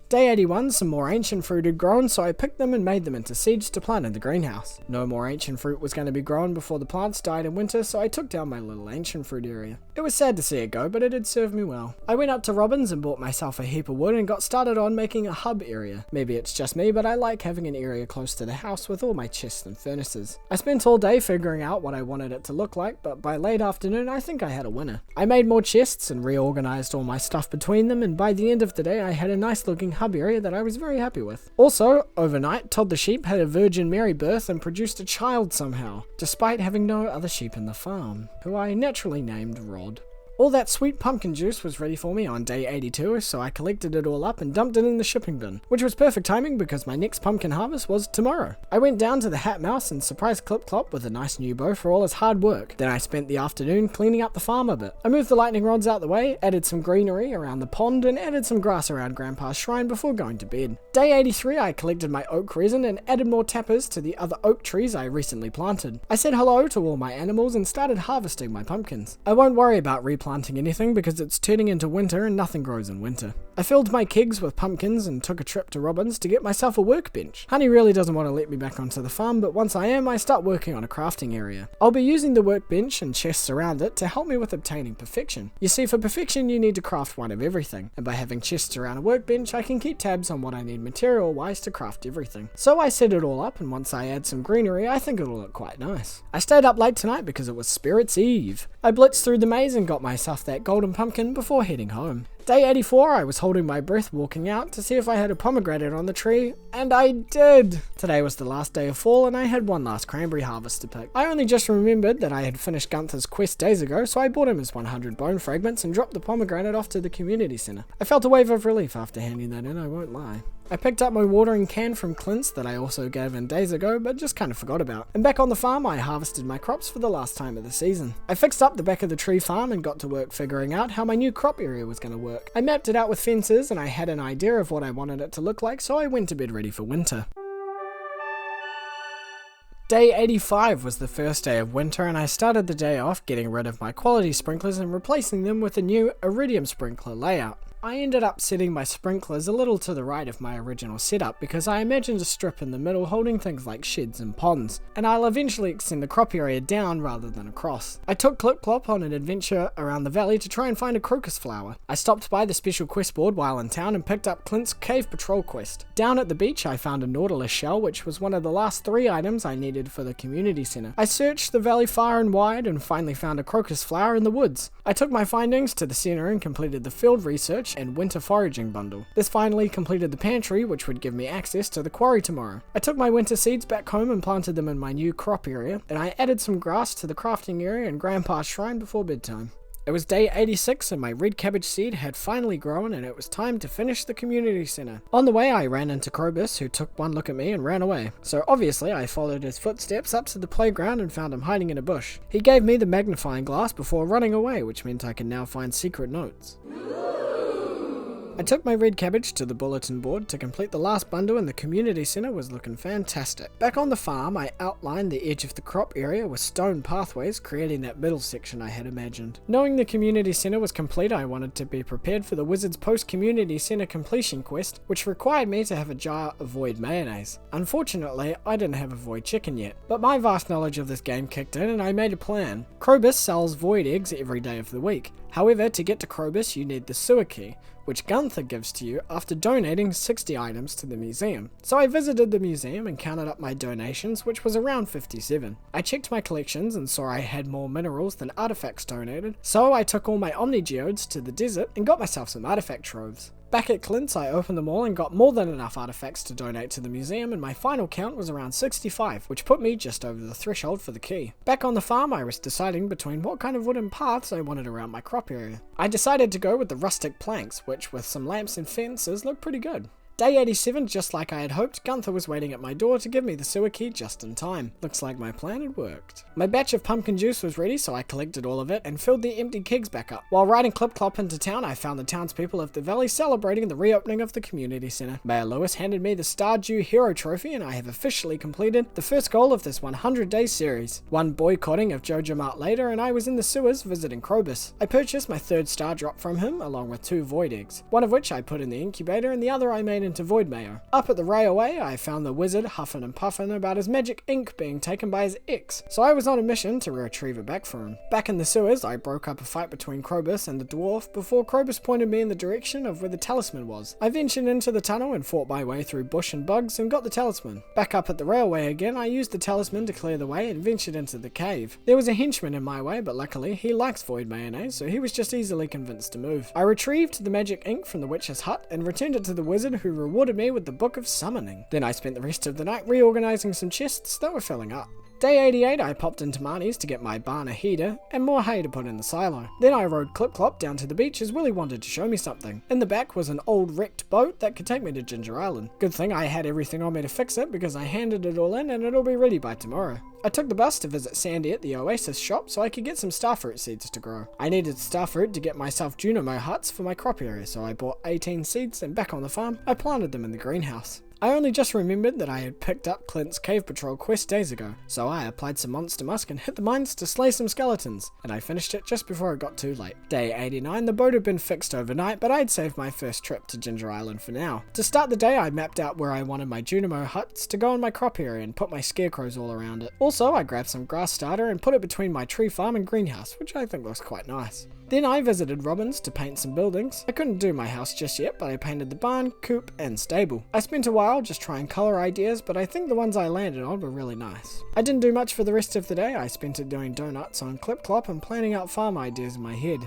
Day 81, some more ancient fruit had grown, so I picked them and made them into seeds to plant in the greenhouse. No more ancient fruit was going to be grown before the plants died in winter, so I took down my little ancient fruit area. It was sad to see it go, but it had served me well. I went up to Robin's and bought myself a heap of wood and got started on making a hub area. Maybe it's just me, but I like having an area close to the house with all my chests and furnaces. I spent all day figuring out what I wanted it to look like, but by late afternoon I think I had a winner. I made more chests and reorganized all my stuff between them, and by the end of the day I had a nice looking hub area that I was very happy with. Also, overnight, Todd the sheep had a Virgin Mary birth and produced a child somehow, despite having no other sheep in the farm, who I naturally named Rod. All that sweet pumpkin juice was ready for me on day 82, so I collected it all up and dumped it in the shipping bin, which was perfect timing because my next pumpkin harvest was tomorrow. I went down to the Hat Mouse and surprised Clip Clop with a nice new bow for all his hard work. Then I spent the afternoon cleaning up the farm a bit. I moved the lightning rods out the way, added some greenery around the pond, and added some grass around Grandpa's shrine before going to bed. Day 83 I collected my oak resin and added more tappers to the other oak trees I recently planted. I said hello to all my animals and started harvesting my pumpkins. I won't worry about replanting anything because it's turning into winter and nothing grows in winter. I filled my kegs with pumpkins and took a trip to Robin's to get myself a workbench. Honey really doesn't want to let me back onto the farm, but once I am, I start working on a crafting area. I'll be using the workbench and chests around it to help me with obtaining perfection. You see, for perfection you need to craft one of everything, and by having chests around a workbench I can keep tabs on what I need material wise to craft everything. So I set it all up, and once I add some greenery I think it'll look quite nice. I stayed up late tonight because it was Spirit's Eve. I blitzed through the maze and got myself that golden pumpkin before heading home. Day 84, I was holding my breath walking out to see if I had a pomegranate on the tree, and I did! Today was the last day of fall and I had one last cranberry harvest to pick. I only just remembered that I had finished Gunther's quest days ago, so I bought him his 100 bone fragments and dropped the pomegranate off to the community centre. I felt a wave of relief after handing that in, I won't lie. I picked up my watering can from Clint's that I also gave in days ago, but just kind of forgot about. And back on the farm, I harvested my crops for the last time of the season. I fixed up the back of the tree farm and got to work figuring out how my new crop area was going to work. I mapped it out with fences and I had an idea of what I wanted it to look like, so I went to bed ready for winter. Day 85 was the first day of winter and I started the day off getting rid of my quality sprinklers and replacing them with a new iridium sprinkler layout. I ended up setting my sprinklers a little to the right of my original setup because I imagined a strip in the middle holding things like sheds and ponds, and I'll eventually extend the crop area down rather than across. I took Clip Clop on an adventure around the valley to try and find a crocus flower. I stopped by the special quest board while in town and picked up Clint's Cave Patrol quest. Down at the beach I found a nautilus shell, which was one of the last 3 items I needed for the community centre. I searched the valley far and wide and finally found a crocus flower in the woods. I took my findings to the centre and completed the field research and winter foraging bundle. This finally completed the pantry, which would give me access to the quarry tomorrow. I took my winter seeds back home and planted them in my new crop area, and I added some grass to the crafting area and Grandpa's shrine before bedtime. It was day 86 and my red cabbage seed had finally grown and it was time to finish the community centre. On the way I ran into Krobus, who took one look at me and ran away. So obviously I followed his footsteps up to the playground and found him hiding in a bush. He gave me the magnifying glass before running away, which meant I could now find secret notes. I took my red cabbage to the bulletin board to complete the last bundle and the community centre was looking fantastic. Back on the farm I outlined the edge of the crop area with stone pathways, creating that middle section I had imagined. Knowing the community centre was complete, I wanted to be prepared for the Wizard's post-community centre completion quest, which required me to have a jar of void mayonnaise. Unfortunately, I didn't have a void chicken yet, but my vast knowledge of this game kicked in and I made a plan. Krobus sells void eggs every day of the week. However, to get to Krobus you need the sewer key, which Gunther gives to you after donating 60 items to the museum. So I visited the museum and counted up my donations, which was around 57. I checked my collections and saw I had more minerals than artifacts donated, so I took all my Omnigeodes to the desert and got myself some artifact troves. Back at Clint's, I opened them all and got more than enough artifacts to donate to the museum, and my final count was around 65, which put me just over the threshold for the key. Back on the farm, I was deciding between what kind of wooden paths I wanted around my crop area. I decided to go with the rustic planks, which with some lamps and fences looked pretty good. Day 87, just like I had hoped, Gunther was waiting at my door to give me the sewer key just in time. Looks like my plan had worked. My batch of pumpkin juice was ready, so I collected all of it and filled the empty kegs back up. While riding Clip Clop into town, I found the townspeople of the valley celebrating the reopening of the community centre. Mayor Lewis handed me the Stardew Hero Trophy and I have officially completed the first goal of this 100-day series. One boycotting of Jojo Mart later and I was in the sewers visiting Krobus. I purchased my 3rd star drop from him along with 2 void eggs, one of which I put in the incubator and the other I made into void mayo. Up at the railway, I found the wizard huffing and puffing about his magic ink being taken by his ex, so I was on a mission to retrieve it back for him. Back in the sewers, I broke up a fight between Krobus and the dwarf before Krobus pointed me in the direction of where the talisman was. I ventured into the tunnel and fought my way through bush and bugs and got the talisman. Back up at the railway again, I used the talisman to clear the way and ventured into the cave. There was a henchman in my way, but luckily he likes void mayonnaise, so he was just easily convinced to move. I retrieved the magic ink from the witch's hut and returned it to the wizard, who rewarded me with the Book of Summoning. Then I spent the rest of the night reorganizing some chests that were filling up. Day 88, I popped into Marnie's to get my barn a heater and more hay to put in the silo. Then I rode Clip Clop down to the beach as Willie wanted to show me something. In the back was an old wrecked boat that could take me to Ginger Island. Good thing I had everything on me to fix it because I handed it all in and it'll be ready by tomorrow. I took the bus to visit Sandy at the Oasis shop so I could get some starfruit seeds to grow. I needed starfruit to get myself Junimo huts for my crop area, so I bought 18 seeds and back on the farm, I planted them in the greenhouse. I only just remembered that I had picked up Clint's Cave Patrol quest days ago, so I applied some Monster Musk and hit the mines to slay some skeletons, and I finished it just before it got too late. Day 89, the boat had been fixed overnight, but I'd saved my first trip to Ginger Island for now. To start the day, I mapped out where I wanted my Junimo huts to go in my crop area and put my scarecrows all around it. Also, I grabbed some grass starter and put it between my tree farm and greenhouse, which I think looks quite nice. Then I visited Robin's to paint some buildings. I couldn't do my house just yet, but I painted the barn, coop, and stable. I spent a while just trying colour ideas, but I think the ones I landed on were really nice. I didn't do much for the rest of the day. I spent it doing donuts on Clip Clop and planning out farm ideas in my head.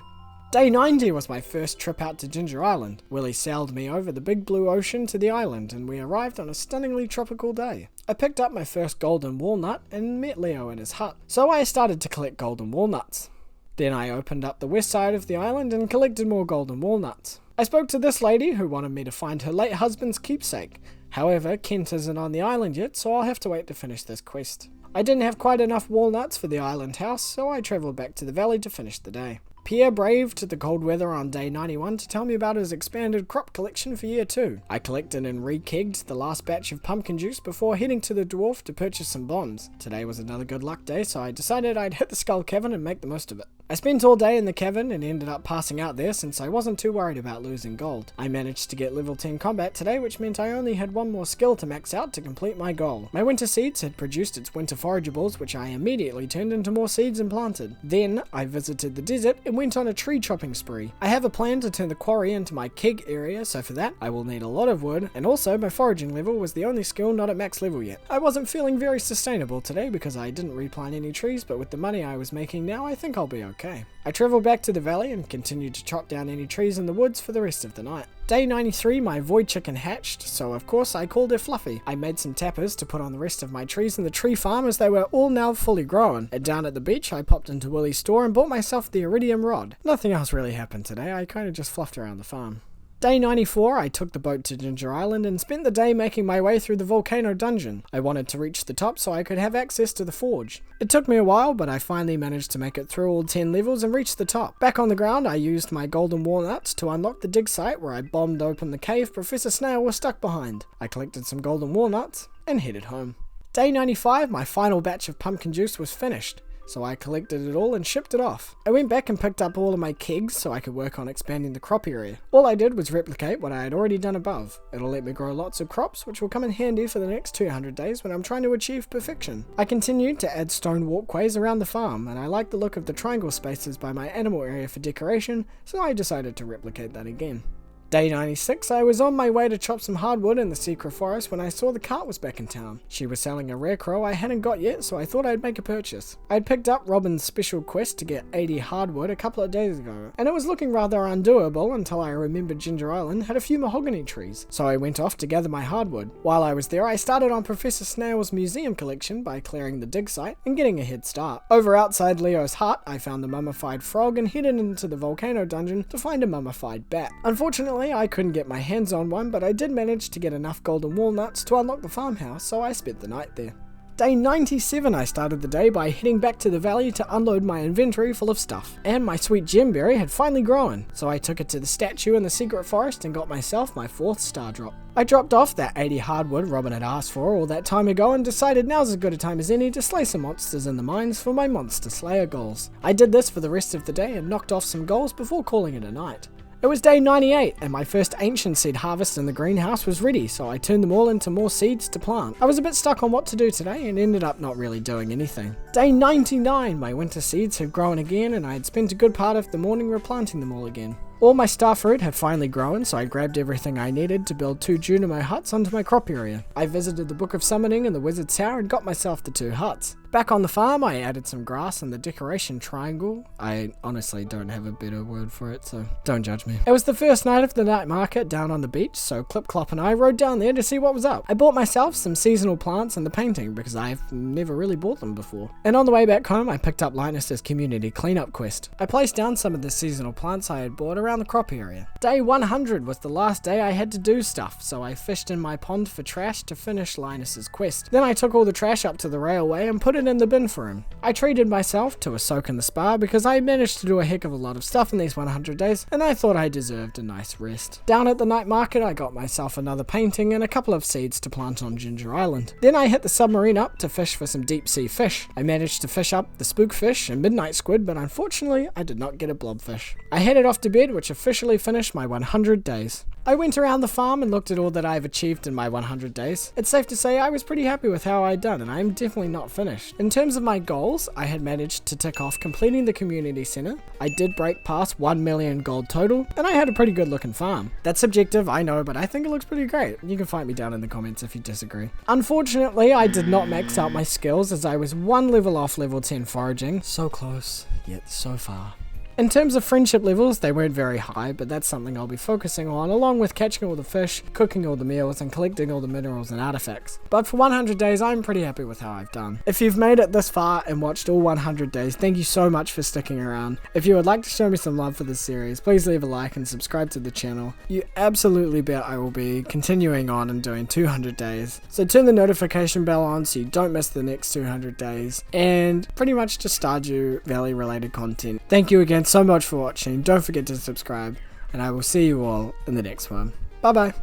Day 90 was my first trip out to Ginger Island. Willie sailed me over the big blue ocean to the island and we arrived on a stunningly tropical day. I picked up my first golden walnut and met Leo in his hut, so I started to collect golden walnuts. Then I opened up the west side of the island and collected more golden walnuts. I spoke to this lady who wanted me to find her late husband's keepsake. However, Kent isn't on the island yet, so I'll have to wait to finish this quest. I didn't have quite enough walnuts for the island house, so I travelled back to the valley to finish the day. Pierre braved the cold weather on day 91 to tell me about his expanded crop collection for year 2. I collected and re-kegged the last batch of pumpkin juice before heading to the dwarf to purchase some bonds. Today was another good luck day, so I decided I'd hit the skull cavern and make the most of it. I spent all day in the cavern and ended up passing out there since I wasn't too worried about losing gold. I managed to get level 10 combat today, which meant I only had one more skill to max out to complete my goal. My winter seeds had produced its winter forageables, which I immediately turned into more seeds and planted. Then I visited the desert and went on a tree chopping spree. I have a plan to turn the quarry into my keg area, so for that I will need a lot of wood, and also my foraging level was the only skill not at max level yet. I wasn't feeling very sustainable today because I didn't replant any trees, but with the money I was making now I think I'll be okay. I travelled back to the valley and continued to chop down any trees in the woods for the rest of the night. Day 93 my void chicken hatched, so of course I called her Fluffy. I made some tappers to put on the rest of my trees in the tree farm as they were all now fully grown. And down at the beach I popped into Willie's store and bought myself the iridium rod. Nothing else really happened today, I kinda just fluffed around the farm. Day 94, I took the boat to Ginger Island and spent the day making my way through the volcano dungeon. I wanted to reach the top so I could have access to the forge. It took me a while, but I finally managed to make it through all 10 levels and reach the top. Back on the ground, I used my golden walnuts to unlock the dig site where I bombed open the cave Professor Snail was stuck behind. I collected some golden walnuts and headed home. Day 95, my final batch of pumpkin juice was finished, so I collected it all and shipped it off. I went back and picked up all of my kegs so I could work on expanding the crop area. All I did was replicate what I had already done above. It'll let me grow lots of crops, which will come in handy for the next 200 days when I'm trying to achieve perfection. I continued to add stone walkways around the farm, and I like the look of the triangle spaces by my animal area for decoration, so I decided to replicate that again. Day 96, I was on my way to chop some hardwood in the secret forest when I saw the cart was back in town. She was selling a rare crow I hadn't got yet, so I thought I'd make a purchase. I'd picked up Robin's special quest to get 80 hardwood a couple of days ago, and it was looking rather undoable until I remembered Ginger Island had a few mahogany trees, so I went off to gather my hardwood. While I was there, I started on Professor Snail's museum collection by clearing the dig site and getting a head start. Over outside Leo's hut, I found the mummified frog and headed into the volcano dungeon to find a mummified bat. Unfortunately, I couldn't get my hands on one, but I did manage to get enough golden walnuts to unlock the farmhouse, so I spent the night there. Day 97 I started the day by heading back to the valley to unload my inventory full of stuff. And my sweet gemberry had finally grown, so I took it to the statue in the secret forest and got myself my 4th star drop. I dropped off that 80 hardwood Robin had asked for all that time ago and decided now's as good a time as any to slay some monsters in the mines for my monster slayer goals. I did this for the rest of the day and knocked off some goals before calling it a night. It was day 98 and my first ancient seed harvest in the greenhouse was ready, so I turned them all into more seeds to plant. I was a bit stuck on what to do today and ended up not really doing anything. Day 99, my winter seeds had grown again and I had spent a good part of the morning replanting them all again. All my starfruit had finally grown, so I grabbed everything I needed to build 2 Junimo huts onto my crop area. I visited the Book of Summoning and the Wizard's Tower and got myself the 2 huts. Back on the farm, I added some grass and the decoration triangle. I honestly don't have a better word for it, so don't judge me. It was the first night of the night market down on the beach, so Clip Clop and I rode down there to see what was up. I bought myself some seasonal plants and the painting because I've never really bought them before. And on the way back home, I picked up Linus's community cleanup quest. I placed down some of the seasonal plants I had bought around the crop area. Day 100 was the last day I had to do stuff, so I fished in my pond for trash to finish Linus's quest. Then I took all the trash up to the railway and put it in the bin for him. I treated myself to a soak in the spa because I managed to do a heck of a lot of stuff in these 100 days and I thought I deserved a nice rest. Down at the night market I got myself another painting and a couple of seeds to plant on Ginger Island. Then I hit the submarine up to fish for some deep sea fish. I managed to fish up the spookfish and midnight squid, but unfortunately I did not get a blobfish. I headed off to bed, which officially finished my 100 days. I went around the farm and looked at all that I've achieved in my 100 days. It's safe to say I was pretty happy with how I'd done, and I am definitely not finished. In terms of my goals, I had managed to tick off completing the community center. I did break past 1 million gold total, and I had a pretty good looking farm. That's subjective, I know, but I think it looks pretty great. You can fight me down in the comments if you disagree. Unfortunately, I did not max out my skills as I was 1 level off level 10 foraging. So close, yet so far. In terms of friendship levels, they weren't very high, but that's something I'll be focusing on, along with catching all the fish, cooking all the meals, and collecting all the minerals and artifacts. But for 100 days, I'm pretty happy with how I've done. If you've made it this far and watched all 100 days, thank you so much for sticking around. If you would like to show me some love for this series, please leave a like and subscribe to the channel. You absolutely bet I will be continuing on and doing 200 days. So turn the notification bell on so you don't miss the next 200 days, and pretty much just Stardew Valley related content. Thank you again so much for watching. Don't forget to subscribe, and I will see you all in the next one. Bye bye.